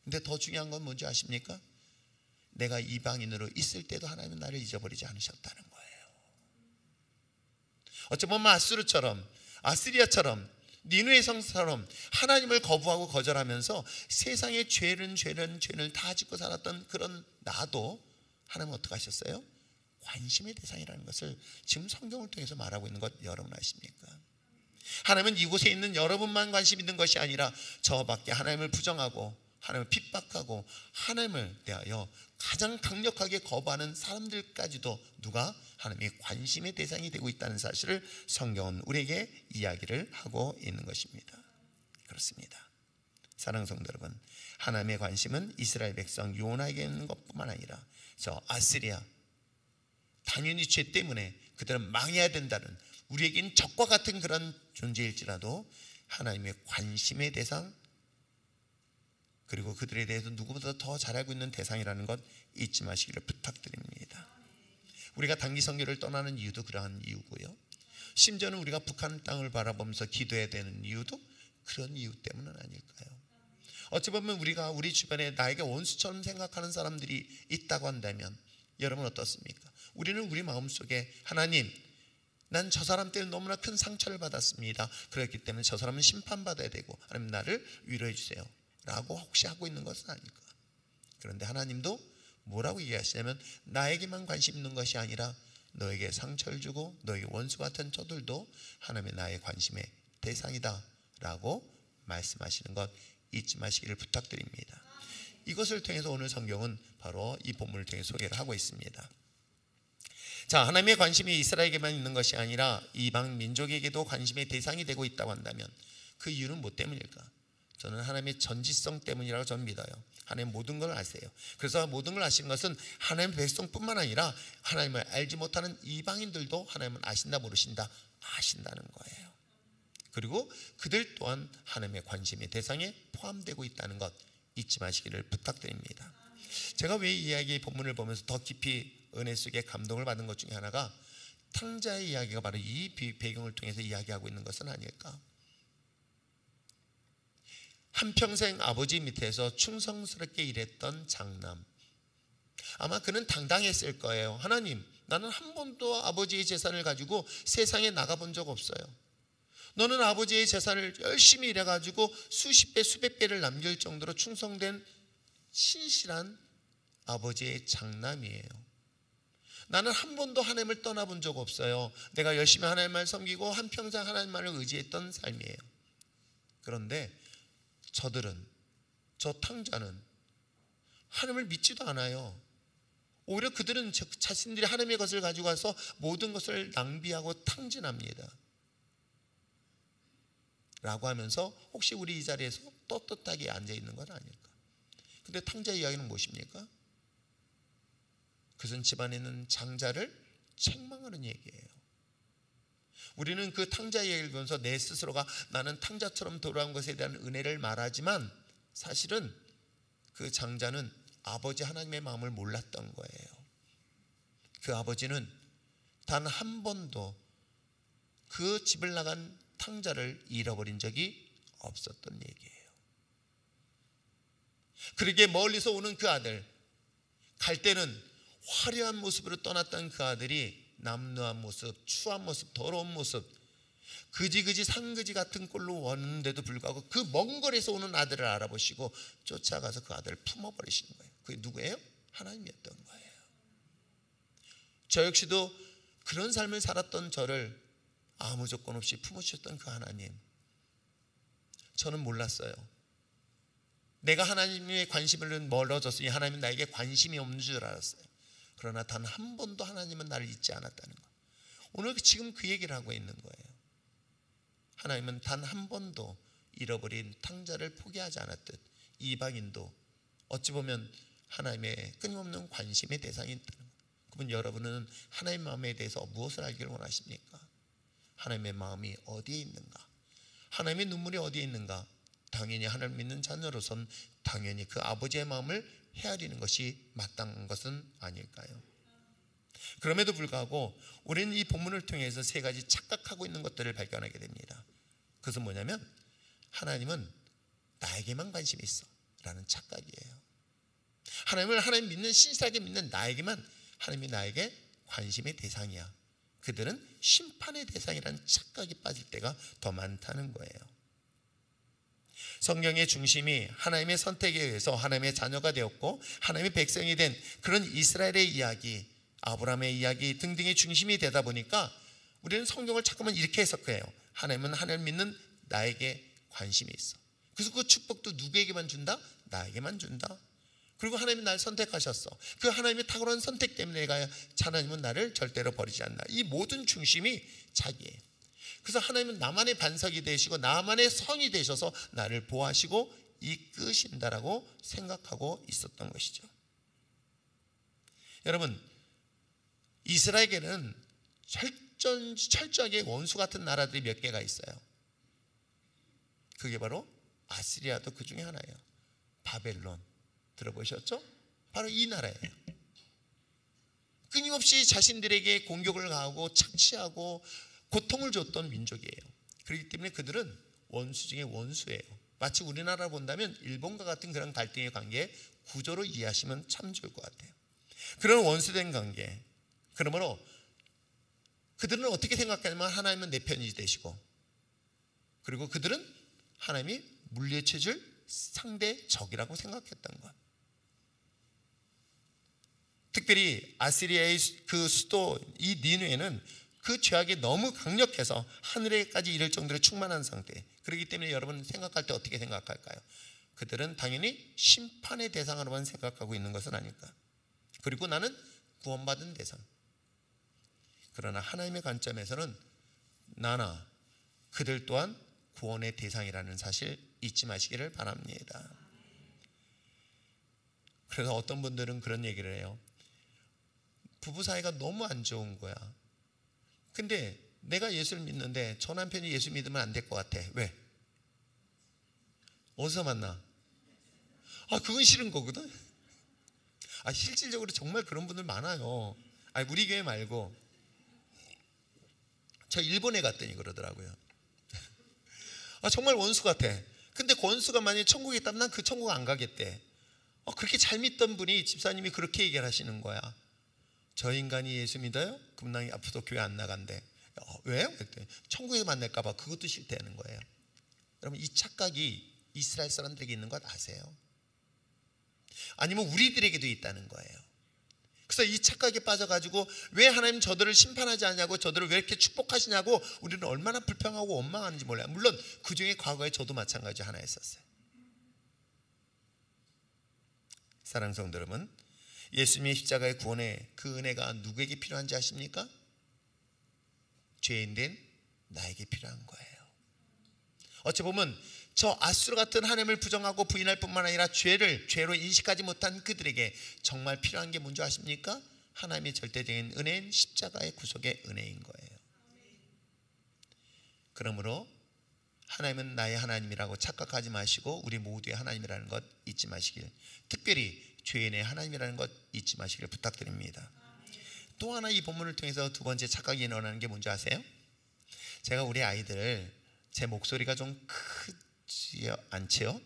근데 더 중요한 건 뭔지 아십니까? 내가 이방인으로 있을 때도 하나님은 나를 잊어버리지 않으셨다는 거예요. 어쩌면 아시리아처럼 니느웨 성처럼 하나님을 거부하고 거절하면서 세상의 죄를 다 짓고 살았던 그런 나도 하나님은 어떻게 하셨어요? 관심의 대상이라는 것을 지금 성경을 통해서 말하고 있는 것 여러분 아십니까? 하나님은 이곳에 있는 여러분만 관심 있는 것이 아니라 저밖에 하나님을 부정하고 하나님을 핍박하고 하나님을 대하여 가장 강력하게 거부하는 사람들까지도 누가 하나님의 관심의 대상이 되고 있다는 사실을 성경은 우리에게 이야기를 하고 있는 것입니다. 그렇습니다. 사랑하는 성도 여러분, 하나님의 관심은 이스라엘 백성 요나에게 있는 것뿐만 아니라 저 아시리아, 당연히 죄 때문에 그들은 망해야 된다는 우리에겐 적과 같은 그런 존재일지라도 하나님의 관심의 대상, 그리고 그들에 대해서 누구보다 더 잘 알고 있는 대상이라는 것 잊지 마시기를 부탁드립니다. 우리가 단기 선교를 떠나는 이유도 그러한 이유고요, 심지어는 우리가 북한 땅을 바라보면서 기도해야 되는 이유도 그런 이유 때문은 아닐까요? 어찌 보면 우리가 우리 주변에 나에게 원수처럼 생각하는 사람들이 있다고 한다면 여러분 어떻습니까? 우리는 우리 마음속에 하나님, 난 저 사람 때문에 너무나 큰 상처를 받았습니다. 그렇기 때문에 저 사람은 심판받아야 되고 하나님 나를 위로해 주세요 라고 혹시 하고 있는 것은 아닐까? 그런데 하나님도 뭐라고 얘기하시냐면 나에게만 관심 있는 것이 아니라 너에게 상처를 주고 너에게 원수 같은 저들도 하나님의 나의 관심의 대상이다 라고 말씀하시는 것 잊지 마시기를 부탁드립니다. 이것을 통해서 오늘 성경은 바로 이 본문을 통해 소개를 하고 있습니다. 자, 하나님의 관심이 이스라엘에게만 있는 것이 아니라 이방 민족에게도 관심의 대상이 되고 있다고 한다면 그 이유는 뭐 때문일까? 저는 하나님의 전지성 때문이라고 저는 믿어요. 하나님 모든 걸 아세요. 그래서 모든 걸 아시는 것은 하나님의 백성뿐만 아니라 하나님을 알지 못하는 이방인들도 하나님은 아신다 모르신다 아신다는 거예요. 그리고 그들 또한 하나님의 관심의 대상에 포함되고 있다는 것 잊지 마시기를 부탁드립니다. 제가 왜 이 이야기 본문을 보면서 더 깊이 은혜 속에 감동을 받은 것 중에 하나가 탕자의 이야기가 바로 이 배경을 통해서 이야기하고 있는 것은 아닐까? 한평생 아버지 밑에서 충성스럽게 일했던 장남, 아마 그는 당당했을 거예요. 하나님, 나는 한 번도 아버지의 재산을 가지고 세상에 나가본 적 없어요. 너는 아버지의 재산을 열심히 일해가지고 수십 배 수백 배를 남길 정도로 충성된 신실한 아버지의 장남이에요. 나는 한 번도 하나님을 떠나본 적 없어요. 내가 열심히 하나님만 섬기고 한평생 하나님만을 의지했던 삶이에요. 그런데 저들은, 저 탕자는 하나님을 믿지도 않아요. 오히려 그들은 자신들이 하나님의 것을 가지고 와서 모든 것을 낭비하고 탕진합니다 라고 하면서 혹시 우리 이 자리에서 떳떳하게 앉아있는 건 아닐까? 근데 탕자의 이야기는 무엇입니까? 그것은 집안에 있는 장자를 책망하는 얘기예요. 우리는 그 탕자의 얘기를 보면서 내 스스로가 나는 탕자처럼 돌아온 것에 대한 은혜를 말하지만 사실은 그 장자는 아버지 하나님의 마음을 몰랐던 거예요. 그 아버지는 단 한 번도 그 집을 나간 탕자를 잃어버린 적이 없었던 얘기예요. 그러기에 멀리서 오는 그 아들, 갈 때는 화려한 모습으로 떠났던 그 아들이 남루한 모습, 추한 모습, 더러운 모습, 그지그지 산그지 같은 꼴로 왔는데도 불구하고 그 먼 거리에서 오는 아들을 알아보시고 쫓아가서 그 아들을 품어버리시는 거예요. 그게 누구예요? 하나님이었던 거예요. 저 역시도 그런 삶을 살았던 저를 아무 조건 없이 품어주셨던 그 하나님, 저는 몰랐어요. 내가 하나님의 관심을 멀어졌으니 하나님은 나에게 관심이 없는 줄 알았어요. 그러나 단 한 번도 하나님은 나를 잊지 않았다는 것, 오늘 지금 그 얘기를 하고 있는 거예요. 하나님은 단 한 번도 잃어버린 탕자를 포기하지 않았듯 이방인도 어찌 보면 하나님의 끊임없는 관심의 대상이 있다는 것. 그러면 여러분은 하나님의 마음에 대해서 무엇을 알기를 원하십니까? 하나님의 마음이 어디에 있는가? 하나님의 눈물이 어디에 있는가? 당연히 하나님 믿는 자녀로선 당연히 그 아버지의 마음을 헤아리는 것이 마땅한 것은 아닐까요? 그럼에도 불구하고 우리는 이 본문을 통해서 세 가지 착각하고 있는 것들을 발견하게 됩니다. 그것은 뭐냐면 하나님은 나에게만 관심이 있어 라는 착각이에요. 하나님 믿는, 신실하게 믿는 나에게만 하나님이 나에게 관심의 대상이야. 그들은 심판의 대상이라는 착각이 빠질 때가 더 많다는 거예요. 성경의 중심이 하나님의 선택에 의해서 하나님의 자녀가 되었고 하나님의 백성이 된 그런 이스라엘의 이야기, 아브라함의 이야기 등등의 중심이 되다 보니까 우리는 성경을 자꾸만 이렇게 해석해요. 하나님은 하나님을 믿는 나에게 관심이 있어. 그래서 그 축복도 누구에게만 준다? 나에게만 준다. 그리고 하나님이 나를 선택하셨어. 그 하나님의 탁월한 선택 때문에 내가, 하나님은 나를 절대로 버리지 않는다. 이 모든 중심이 자기예요. 그래서 하나님은 나만의 반석이 되시고 나만의 성이 되셔서 나를 보호하시고 이끄신다라고 생각하고 있었던 것이죠. 여러분, 이스라엘에게는 철저하게 원수 같은 나라들이 몇 개가 있어요. 그게 바로 아시리아도 그 중에 하나예요. 바벨론 들어보셨죠? 바로 이 나라예요. 끊임없이 자신들에게 공격을 가하고 착취하고 고통을 줬던 민족이에요. 그렇기 때문에 그들은 원수 중에 원수예요. 마치 우리나라 본다면 일본과 같은 그런 갈등의 관계 구조로 이해하시면 참 좋을 것 같아요. 그런 원수된 관계, 그러므로 그들은 어떻게 생각하냐면 하나님은 내 편이 되시고, 그리고 그들은 하나님이 물리쳐줄 상대 적이라고 생각했던 것. 특별히 아시리아의 그 수도 이 니느웨는 그 죄악이 너무 강력해서 하늘에까지 이를 정도로 충만한 상태. 그렇기 때문에 여러분 생각할 때 어떻게 생각할까요? 그들은 당연히 심판의 대상으로만 생각하고 있는 것은 아닐까. 그리고 나는 구원받은 대상. 그러나 하나님의 관점에서는 나나 그들 또한 구원의 대상이라는 사실 잊지 마시기를 바랍니다. 그래서 어떤 분들은 그런 얘기를 해요. 부부 사이가 너무 안 좋은 거야. 근데 내가 예수를 믿는데 저 남편이 예수 믿으면 안 될 것 같아. 왜? 어디서 만나? 그건 싫은 거거든. 실질적으로 정말 그런 분들 많아요. 우리 교회 말고 저 일본에 갔더니 그러더라고요. 정말 원수 같아. 근데 그 원수가 만약에 천국에 있다면 난 그 천국 안 가겠대. 그렇게 잘 믿던 분이, 집사님이 그렇게 얘기를 하시는 거야. 저 인간이 예수 믿어요? 그럼 난 앞으로 교회 안 나간대. 왜요? 그랬더니 천국에 만날까 봐 그것도 싫다는 거예요. 여러분, 이 착각이 이스라엘 사람들에게 있는 것 아세요? 아니면 우리들에게도 있다는 거예요. 그래서 이 착각에 빠져가지고 왜 하나님 저들을 심판하지 않냐고, 저들을 왜 이렇게 축복하시냐고 우리는 얼마나 불평하고 원망하는지 몰라요. 물론 그 중에 과거에 저도 마찬가지 하나 했었어요. 사랑하는 성도 여러분, 예수님의 십자가의 구원의 그 은혜가 누구에게 필요한지 아십니까? 죄인된 나에게 필요한 거예요. 어찌 보면 저 아수르 같은 하나님을 부정하고 부인할 뿐만 아니라 죄로 인식하지 못한 그들에게 정말 필요한 게 뭔지 아십니까? 하나님의 절대적인 은혜인 십자가의 구속의 은혜인 거예요. 그러므로 하나님은 나의 하나님이라고 착각하지 마시고 우리 모두의 하나님이라는 것 잊지 마시길, 특별히 죄인의 하나님이라는 것 잊지 마시길 부탁드립니다. 또 하나 이 본문을 통해서 두 번째 착각이 일어나는 게 뭔지 아세요? 제가 우리 아이들, 제 목소리가 좀 크지 않지요?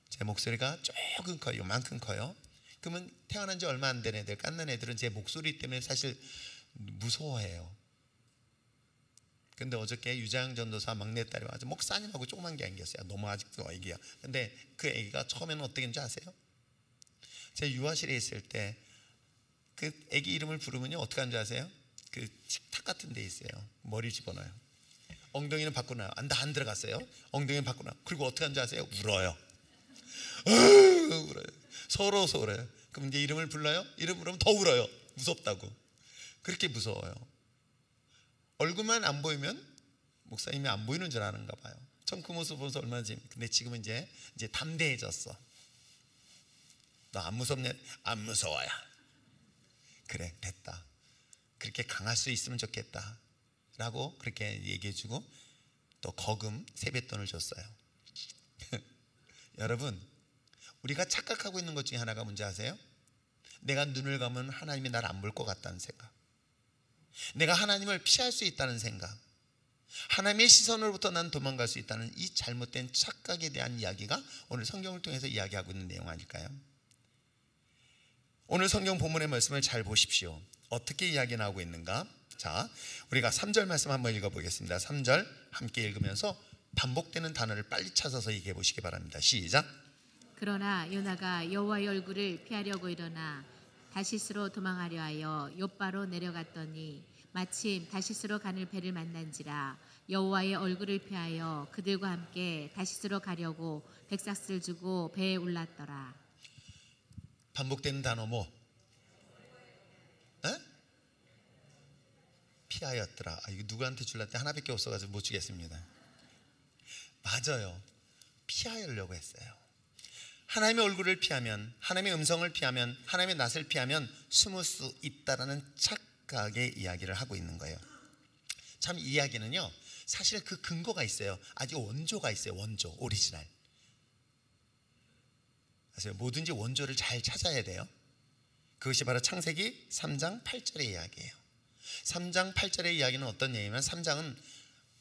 제 목소리가 조금 커요. 요만큼 커요. 그러면 태어난 지 얼마 안 된 애들, 깐난 애들은 제 목소리 때문에 사실 무서워해요. 근데 어저께 유자영 전도사 막내딸이 와서 목사님하고 조그만 게 안겼어요. 너무 아직도 애기야. 근데 그 애기가 처음에는 어떻게 했는지 아세요? 제가 유아실에 있을 때 그 애기 이름을 부르면요 어떻게 하는지 아세요? 그 식탁 같은 데 있어요. 머리 집어넣어요. 엉덩이는 밖으로 나요. 나 안 들어갔어요. 엉덩이는 밖으로 나요. 그리고 어떻게 하는지 아세요? 울어요. 울어요. 서로 울어요. 그럼 이제 이름을 불러요? 이름 부르면 더 울어요. 무섭다고. 그렇게 무서워요. 얼굴만 안 보이면 목사님이 안 보이는 줄 아는가 봐요. 전 그 모습 보면서 얼마나 재밌어요. 근데 지금은 이제 담대해졌어. 너 안 무섭냐? 안 무서워요. 그래, 됐다. 그렇게 강할 수 있으면 좋겠다 라고 그렇게 얘기해주고 또 거금 세뱃돈을 줬어요. 여러분, 우리가 착각하고 있는 것 중에 하나가 뭔지 아세요? 내가 눈을 감으면 하나님이 나를 안 볼 것 같다는 생각, 내가 하나님을 피할 수 있다는 생각, 하나님의 시선으로부터 난 도망갈 수 있다는 이 잘못된 착각에 대한 이야기가 오늘 성경을 통해서 이야기하고 있는 내용 아닐까요? 오늘 성경 본문의 말씀을 잘 보십시오. 어떻게 이야기 나오고 있는가? 자, 우리가 3절 말씀 한번 읽어보겠습니다. 3절 함께 읽으면서 반복되는 단어를 빨리 찾아서 얘기해 보시기 바랍니다. 시작. 그러나 요나가 여호와의 얼굴을 피하려고 일어나 다시스로 도망하려 하여 욥바로 내려갔더니 마침 다시스로 가는 배를 만난지라 여호와의 얼굴을 피하여 그들과 함께 다시스로 가려고 백삭스를 주고 배에 올랐더라. 반복되는 단어 뭐? 에? 피하였더라. 이거 누구한테 줄랐대? 하나밖에 없어가지고 못 주겠습니다. 맞아요. 피하려고 했어요. 하나님의 얼굴을 피하면, 하나님의 음성을 피하면, 하나님의 낯을 피하면 숨을 수 있다라는 착각의 이야기를 하고 있는 거예요. 참 이 이야기는요, 사실 그 근거가 있어요. 아주 원조가 있어요. 원조, 오리지널. 아세요? 뭐든지 원조를 잘 찾아야 돼요. 그것이 바로 창세기 3장 8절의 이야기예요. 3장 8절의 이야기는 어떤 얘기냐면, 3장은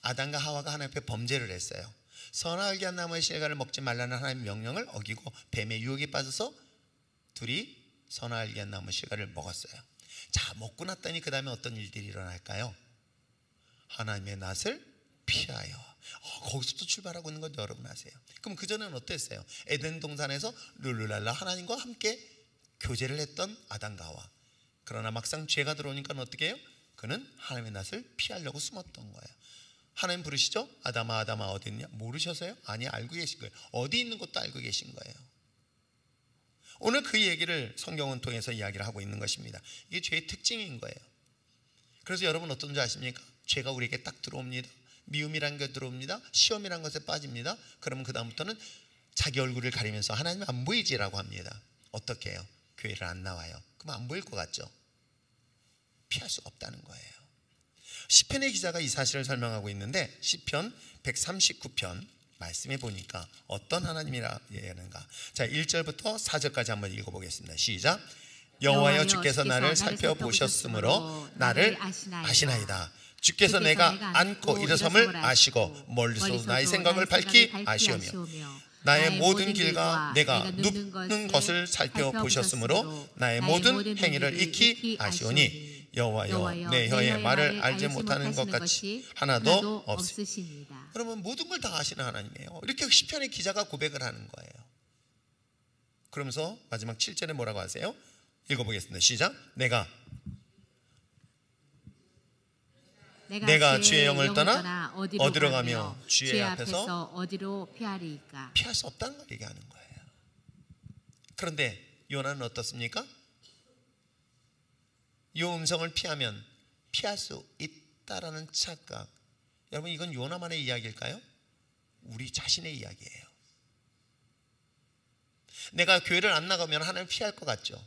아담과 하와가 하나님 앞에 범죄를 했어요. 선악을 한 나무의 실과를 먹지 말라는 하나님의 명령을 어기고 뱀의 유혹에 빠져서 둘이 선악을 한 나무의 실과를 먹었어요. 자, 먹고 났더니 그 다음에 어떤 일들이 일어날까요? 하나님의 낯을 피하여. 거기서부터 출발하고 있는 건 여러분 아세요. 그럼 그전에는 어땠어요? 에덴 동산에서 룰루랄라 하나님과 함께 교제를 했던 아담과 하와. 그러나 막상 죄가 들어오니까 어떻게 해요? 그는 하나님의 낯을 피하려고 숨었던 거예요. 하나님 부르시죠? 아담아 아담아 어디 있냐? 모르셔서요? 아니, 알고 계신 거예요. 어디 있는 것도 알고 계신 거예요. 오늘 그 얘기를 성경을 통해서 이야기를 하고 있는 것입니다. 이게 죄의 특징인 거예요. 그래서 여러분 어떤지 아십니까? 죄가 우리에게 딱 들어옵니다. 미움이란 게 들어옵니다. 시험이란 것에 빠집니다. 그러면 그 다음부터는 자기 얼굴을 가리면서 하나님 안 보이지라고 합니다. 어떻게 해요? 교회를 안 나와요. 그럼 안 보일 것 같죠? 피할 수가 없다는 거예요. 시편의 기자가 이 사실을 설명하고 있는데, 시편 139편 말씀해 보니까 어떤 하나님이라 얘기하는가. 자, 1절부터 4절까지 한번 읽어보겠습니다. 시작. 여호와여 주께서 나를 살펴보셨으므로 나를 아시나이다. 주께서 내가 앉고 일어섬을 아시고 멀리서 나의 생각을 밝히 아시오며 나의 모든 길과 내가 눕는 것을 살펴보셨으므로 나의 모든 행위를 익히 아시오니 여호와여 내 혀의 말을 알지 못하는 것 같이 하나도 없으시니이다. 그러면 모든 걸 다 아시는 하나님이에요. 이렇게 시편의 기자가 고백을 하는 거예요. 그러면서 마지막 7절에 뭐라고 하세요? 읽어보겠습니다. 시작. 내가 주의 영을 떠나 어디로 가며 주의 앞에서 어디로 피하리이까? 피할 수 없다는 걸 얘기하는 거예요. 그런데 요나는 어떻습니까? 이 음성을 피하면 피할 수 있다라는 착각. 여러분, 이건 요나만의 이야기일까요? 우리 자신의 이야기예요. 내가 교회를 안 나가면 하나님 피할 것 같죠?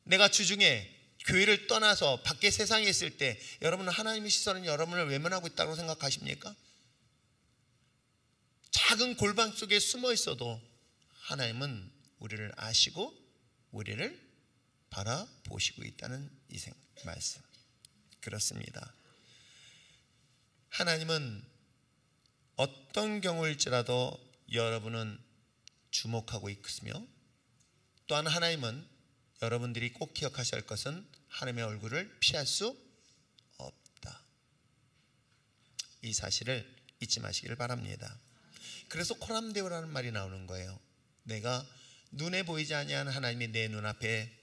내가 주중에 교회를 떠나서 밖에 세상에 있을 때 여러분은 하나님의 시선은 여러분을 외면하고 있다고 생각하십니까? 작은 골방 속에 숨어 있어도 하나님은 우리를 아시고 우리를 바라보시고 있다는 이 말씀. 그렇습니다. 하나님은 어떤 경우일지라도 여러분은 주목하고 있으며, 또한 하나님은 여러분들이 꼭 기억하셔야 할 것은 하나님의 얼굴을 피할 수 없다. 이 사실을 잊지 마시기를 바랍니다. 그래서 코람데오라는 말이 나오는 거예요. 내가 눈에 보이지 아니하는 하나님이 내 눈앞에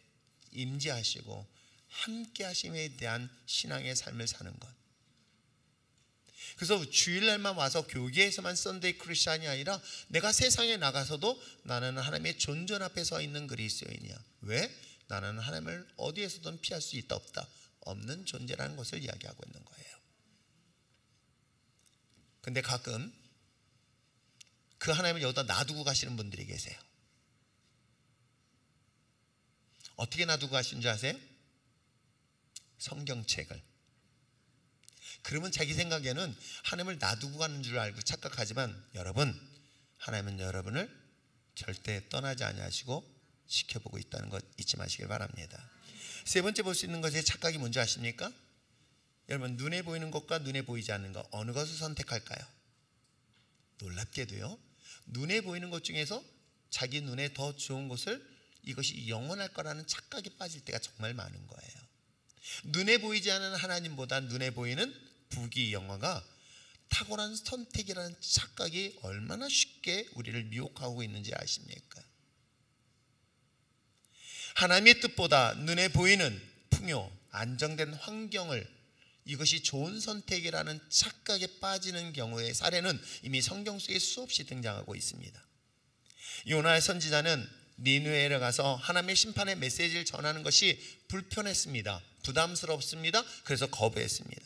임재하시고 함께 하심에 대한 신앙의 삶을 사는 것. 그래서 주일날만 와서 교회에서만 썬데이 크리스찬이 아니라 내가 세상에 나가서도 나는 하나님의 존전 앞에 서 있는 그리스도인이야. 왜? 나는 하나님을 어디에서든 피할 수 있다 없다 없는 존재라는 것을 이야기하고 있는 거예요. 근데 가끔 그 하나님을 여기다 놔두고 가시는 분들이 계세요. 어떻게 놔두고 가신 줄 아세요? 성경책을. 그러면 자기 생각에는 하나님을 놔두고 가는 줄 알고 착각하지만, 여러분, 하나님은 여러분을 절대 떠나지 아니하시고 지켜보고 있다는 것 잊지 마시길 바랍니다. 세 번째 볼 수 있는 것의 착각이 뭔지 아십니까? 여러분, 눈에 보이는 것과 눈에 보이지 않는 것, 어느 것을 선택할까요? 놀랍게도요, 눈에 보이는 것 중에서 자기 눈에 더 좋은 것을, 이것이 영원할 거라는 착각에 빠질 때가 정말 많은 거예요. 눈에 보이지 않는 하나님보다 눈에 보이는 부귀 영화가 탁월한 선택이라는 착각이 얼마나 쉽게 우리를 미혹하고 있는지 아십니까? 하나님의 뜻보다 눈에 보이는 풍요, 안정된 환경을, 이것이 좋은 선택이라는 착각에 빠지는 경우의 사례는 이미 성경 속에 수없이 등장하고 있습니다. 요나의 선지자는 니느웨에 가서 하나님의 심판의 메시지를 전하는 것이 불편했습니다. 부담스럽습니다. 그래서 거부했습니다.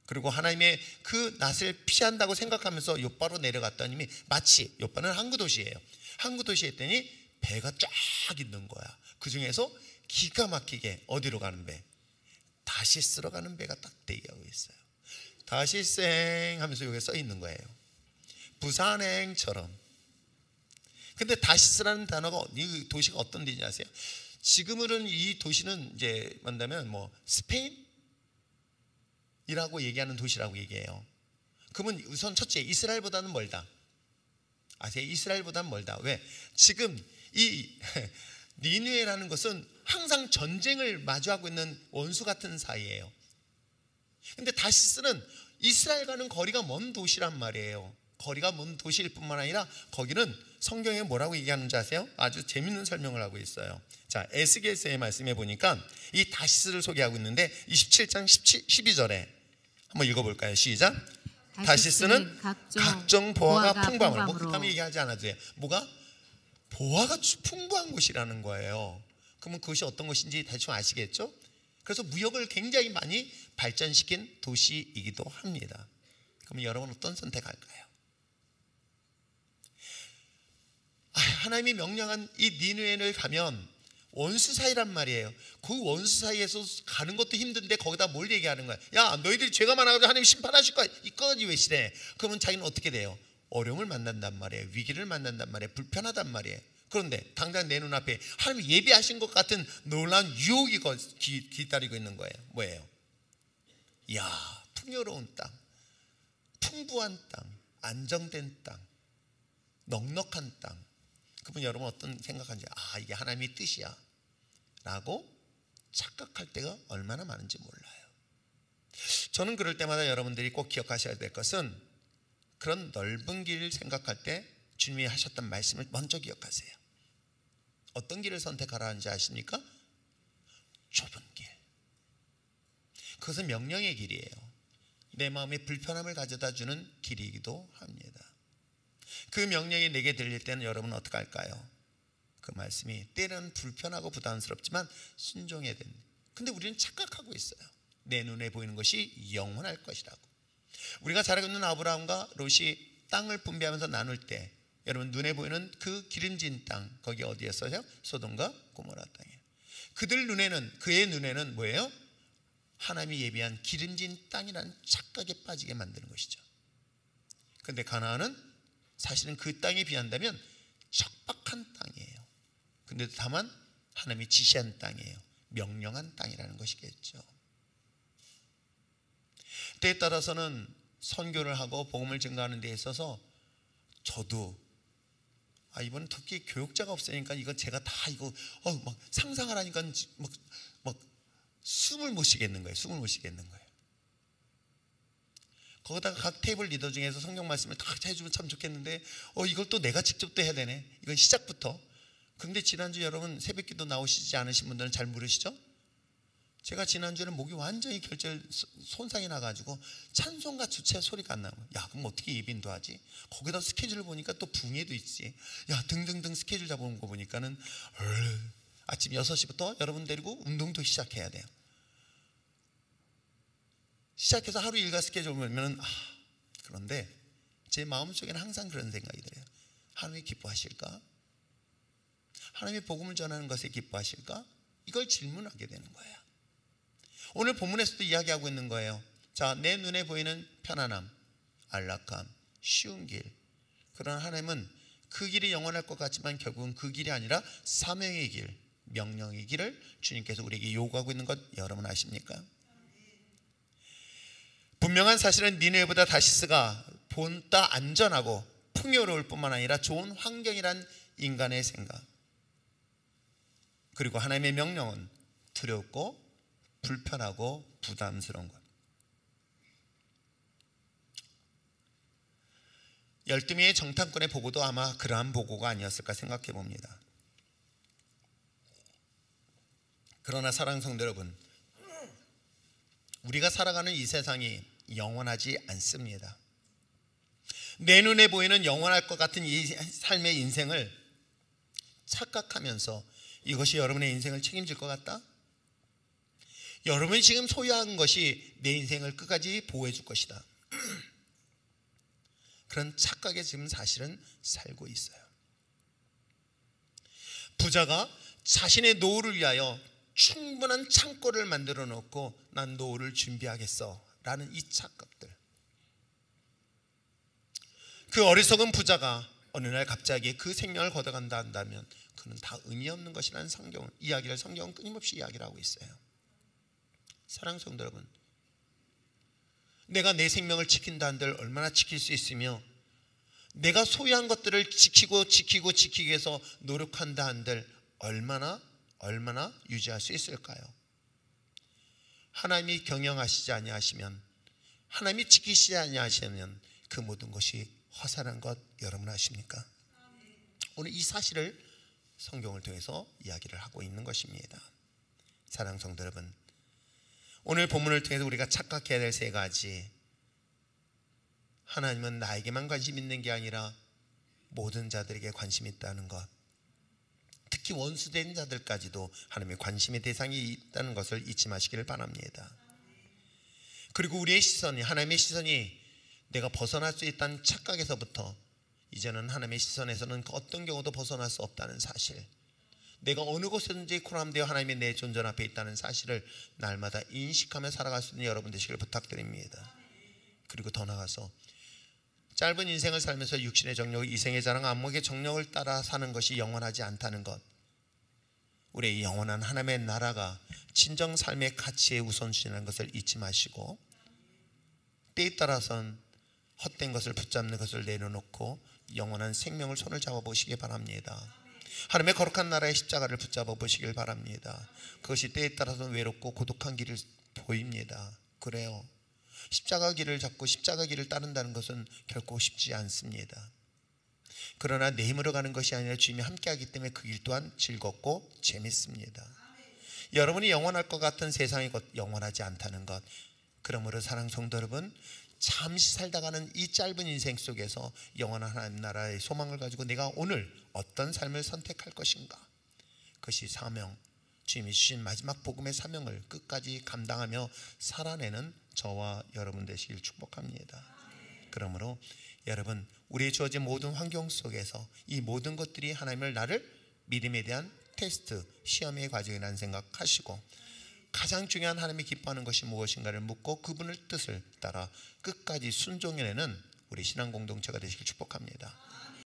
그리고 하나님의 그 낯을 피한다고 생각하면서 욥바로 내려갔더니, 마치 욥바는 항구 도시예요. 항구 도시에 있더니 배가 쫙 있는 거야. 그 중에서 기가 막히게 어디로 가는 배? 다시스로 가는 배가 딱 대기하고 있어요. 다시생 하면서 여기 써 있는 거예요. 부산행처럼. 근데 다시스라는 단어가, 이 도시가 어떤 데인지 아세요? 지금은 이 도시는 이제 뭐냐면 뭐 스페인이라고 얘기하는 도시라고 얘기해요. 그러면 우선 첫째, 이스라엘보다는 멀다. 아세요? 이스라엘보다는 멀다. 왜? 지금 이 니느웨라는 것은 항상 전쟁을 마주하고 있는 원수 같은 사이예요. 근데 다시스는 이스라엘과는 거리가 먼 도시란 말이에요. 거리가 먼 도시일 뿐만 아니라 거기는 성경에 뭐라고 얘기하는지 아세요? 아주 재밌는 설명을 하고 있어요. 자, 에스겔서의 말씀에 보니까 이 다시스를 소개하고 있는데 27장 12절에 한번 읽어볼까요? 시작. 다시스는 각종 보화가 풍부함을, 뭐 그다음에 얘기하지 않아도 돼요. 뭐가? 보화가 풍부한 곳이라는 거예요. 그러면 그것이 어떤 것인지 대충 아시겠죠? 그래서 무역을 굉장히 많이 발전시킨 도시이기도 합니다. 그러면 여러분 어떤 선택할까요? 하나님이 명령한 이 니느웨를 가면 원수 사이란 말이에요. 그 원수 사이에서 가는 것도 힘든데 거기다 뭘 얘기하는 거야? 야, 너희들이 죄가 많아가지고 하나님 심판하실 거야. 이거지 왜 싫어? 그러면 자기는 어떻게 돼요? 어려움을 만난단 말이에요. 위기를 만난단 말이에요. 불편하단 말이에요. 그런데 당장 내 눈앞에 하나님이 예비하신 것 같은 놀라운 유혹이 기다리고 있는 거예요. 뭐예요? 이야, 풍요로운 땅, 풍부한 땅, 안정된 땅, 넉넉한 땅. 그러면 여러분 어떤 생각하는지, 이게 하나님의 뜻이야 라고 착각할 때가 얼마나 많은지 몰라요. 저는 그럴 때마다 여러분들이 꼭 기억하셔야 될 것은, 그런 넓은 길을 생각할 때 주님이 하셨던 말씀을 먼저 기억하세요. 어떤 길을 선택하라는지 아십니까? 좁은 길. 그것은 명령의 길이에요. 내 마음에 불편함을 가져다 주는 길이기도 합니다. 그 명령이 내게 들릴 때는 여러분은 어떻게 할까요? 그 말씀이 때로는 불편하고 부담스럽지만 순종해야 됩니다. 근데 우리는 착각하고 있어요. 내 눈에 보이는 것이 영원할 것이라고. 우리가 잘 알고 있는 아브라함과 롯이 땅을 분배하면서 나눌 때 여러분 눈에 보이는 그 기름진 땅, 거기 어디였어요? 소돔과 고모라 땅이에요. 그들 눈에는, 그의 눈에는 뭐예요? 하나님이 예비한 기름진 땅이라는 착각에 빠지게 만드는 것이죠. 그런데 가나안은 사실은 그 땅에 비한다면 척박한 땅이에요. 근데 다만 하나님이 지시한 땅이에요. 명령한 땅이라는 것이겠죠. 때에 따라서는 선교를 하고 복음을 증거하는 데 있어서 저도 이번 특히 교육자가 없으니까 이건 제가 다 이거 막 상상을 하니까 막 숨을 못 쉬겠는 거예요. 숨을 못 쉬겠는 거예요. 거기다가 각 테이블 리더 중에서 성경 말씀을 다 해주면 참 좋겠는데 이걸 또 내가 직접 또 해야 되네. 이건 시작부터. 그런데 지난주 여러분 새벽기도 나오시지 않으신 분들은 잘 모르시죠? 제가 지난주에는 목이 완전히 결절 손상이 나가지고 찬송가 주체 소리가 안 나고, 야 그럼 어떻게 예빈도 하지? 거기다 스케줄을 보니까 또 붕해도 있지. 야 등등등 스케줄 잡아온 거 보니까는 아침 6시부터 여러분 데리고 운동도 시작해야 돼요. 시작해서 하루 일과 스케줄 보면 그런데 제 마음속에는 항상 그런 생각이 들어요. 하나님이 기뻐하실까? 하나님의 복음을 전하는 것에 기뻐하실까? 이걸 질문하게 되는 거예요. 오늘 본문에서도 이야기하고 있는 거예요. 자, 내 눈에 보이는 편안함, 안락함, 쉬운 길. 그러나 하나님은 그 길이 영원할 것 같지만 결국은 그 길이 아니라 사명의 길, 명령의 길을 주님께서 우리에게 요구하고 있는 것 여러분 아십니까? 분명한 사실은 니느웨보다 다시스가 보다 안전하고 풍요로울 뿐만 아니라 좋은 환경이란 인간의 생각, 그리고 하나님의 명령은 두렵고 불편하고 부담스러운 것. 12명의 정탐꾼의 보고도 아마 그러한 보고가 아니었을까 생각해 봅니다. 그러나 사랑하는 성도 여러분, 우리가 살아가는 이 세상이 영원하지 않습니다. 내 눈에 보이는 영원할 것 같은 이 삶의 인생을 착각하면서 이것이 여러분의 인생을 책임질 것 같다? 여러분이 지금 소유한 것이 내 인생을 끝까지 보호해 줄 것이다. 그런 착각에 지금 사실은 살고 있어요. 부자가 자신의 노후를 위하여 충분한 창고를 만들어 놓고 난 노후를 준비하겠어 라는 이 착각들, 그 어리석은 부자가 어느 날 갑자기 그 생명을 걷어간다 한다면 그는 다 의미 없는 것이라는 성경은 끊임없이 이야기를 하고 있어요. 사랑하는 성도 여러분, 내가 내 생명을 지킨다 한들 얼마나 지킬 수 있으며 내가 소유한 것들을 지키기 위해서 노력한다 한들 얼마나 유지할 수 있을까요? 하나님이 경영하시지 아니하시면, 하나님이 지키시지 아니하시면 그 모든 것이 허사란 것 여러분 아십니까? 오늘 이 사실을 성경을 통해서 이야기를 하고 있는 것입니다. 사랑하는 성도 여러분, 오늘 본문을 통해서 우리가 착각해야 될 세 가지, 하나님은 나에게만 관심 있는 게 아니라 모든 자들에게 관심이 있다는 것, 특히 원수된 자들까지도 하나님의 관심의 대상이 있다는 것을 잊지 마시기를 바랍니다. 그리고 우리의 시선이, 하나님의 시선이 내가 벗어날 수 있다는 착각에서부터 이제는 하나님의 시선에서는 어떤 경우도 벗어날 수 없다는 사실, 내가 어느 곳에든지 포함되어 하나님의 내 존전 앞에 있다는 사실을 날마다 인식하며 살아갈 수 있는 여러분 되시기를 부탁드립니다. 그리고 더 나아가서 짧은 인생을 살면서 육신의 정력, 이생의 자랑, 안목의 정력을 따라 사는 것이 영원하지 않다는 것, 우리의 영원한 하나님의 나라가 진정 삶의 가치의 우선순위라는 것을 잊지 마시고 때에 따라서는 헛된 것을 붙잡는 것을 내려놓고 영원한 생명을 손을 잡아보시기 바랍니다. 하나님의 거룩한 나라의 십자가를 붙잡아 보시길 바랍니다. 그것이 때에 따라서는 외롭고 고독한 길을 보입니다. 그래요. 십자가 길을 잡고 십자가 길을 따른다는 것은 결코 쉽지 않습니다. 그러나 내 힘으로 가는 것이 아니라 주님이 함께하기 때문에 그 길 또한 즐겁고 재밌습니다. 여러분이 영원할 것 같은 세상이 영원하지 않다는 것, 그러므로 사랑하는 성도 여러분, 잠시 살다가는 이 짧은 인생 속에서 영원한 하나님 나라의 소망을 가지고 내가 오늘 어떤 삶을 선택할 것인가, 그것이 사명, 주님이 주신 마지막 복음의 사명을 끝까지 감당하며 살아내는 저와 여러분 되시길 축복합니다. 그러므로 여러분, 우리의 주어진 모든 환경 속에서 이 모든 것들이 하나님을 나를 믿음에 대한 테스트, 시험의 과정이라는 생각하시고 가장 중요한 하나님이 기뻐하는 것이 무엇인가를 묻고 그분의 뜻을 따라 끝까지 순종해내는 우리 신앙 공동체가 되시길 축복합니다.